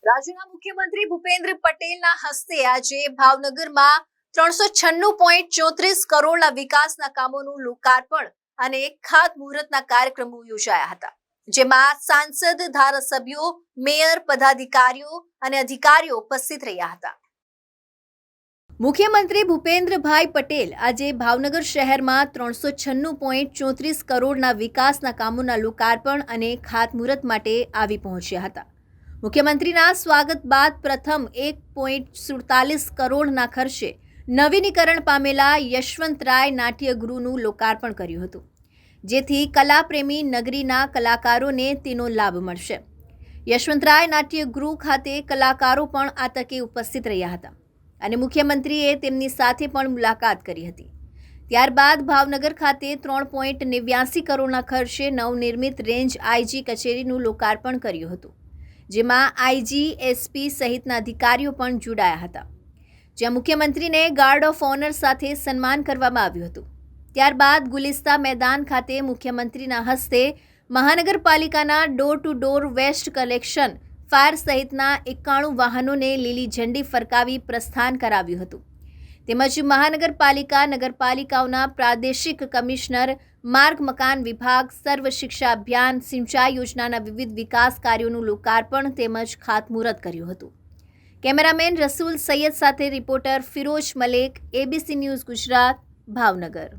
રાજ્યના મુખ્યમંત્રી ભૂપેન્દ્ર પટેલના હસ્તે આજે ભાવનગરમાં 396.34 કરોડના વિકાસના કામોનું લોકાર્પણ અને ખાતમુહૂર્તના કાર્યક્રમો યોજાયા હતા, જેમાં સાંસદ, ધારાસભ્યો, મેયર, પદાધિકારીઓ અને અધિકારીઓ ઉપસ્થિત રહ્યા હતા। મુખ્યમંત્રી ભૂપેન્દ્રભાઈ પટેલ આજે ભાવનગર શહેરમાં 396.34 કરોડના વિકાસના કામોના લોકાર્પણ અને ખાતમુહૂર્ત માટે આવી પહોંચ્યા હતા। મુખ્યમંત્રીના સ્વાગત બાદ પ્રથમ 1.47 કરોડના ખર્ચે નવીનીકરણ પામેલા યશવંતરાય નાટ્યગૃહનું લોકાર્પણ કર્યું હતું, જેથી કલાપ્રેમી નગરીના કલાકારોને તેનો લાભ મળશે। યશવંતરાય નાટ્યગૃહ ખાતે કલાકારો પણ આ તકે ઉપસ્થિત રહ્યા હતા અને મુખ્યમંત્રીએ તેમની સાથે પણ મુલાકાત કરી હતી। ત્યારબાદ ભાવનગર ખાતે 3.89 કરોડના ખર્ચે નવનિર્મિત રેન્જ આઈજી કચેરીનું લોકાર્પણ કર્યું હતું, જેમાં આઈજી, એસપી સહિતના અધિકારીઓ પણ જોડાયા હતા, જ્યાં મુખ્યમંત્રીને ગાર્ડ ઓફ ઓનર સાથે સન્માન કરવામાં આવ્યું હતું। ત્યારબાદ ગુલિસ્તા મેદાન ખાતે મુખ્યમંત્રીના હસ્તે મહાનગરપાલિકાના door to door waste collection, fire સહિતના 91 વાહનોને લીલી ઝંડી ફરકાવી પ્રસ્થાન કરાવ્યું હતું, તેમજ મહાનગરપાલિકા, નગરપાલિકાઓના પ્રાદેશિક કમિશનર, માર્ગ મકાન વિભાગ, સર્વ શિક્ષા અભિયાન, સિંચાઈ યોજનાના વિવિધ વિકાસ કાર્યોનું લોકાર્પણ તેમજ ખાતમુહૂર્ત કર્યું હતું। કેમેરામેન રસૂલ સૈયદ સાથે reporter Firoz Malek, ABC news Gujarat, Bhavnagar.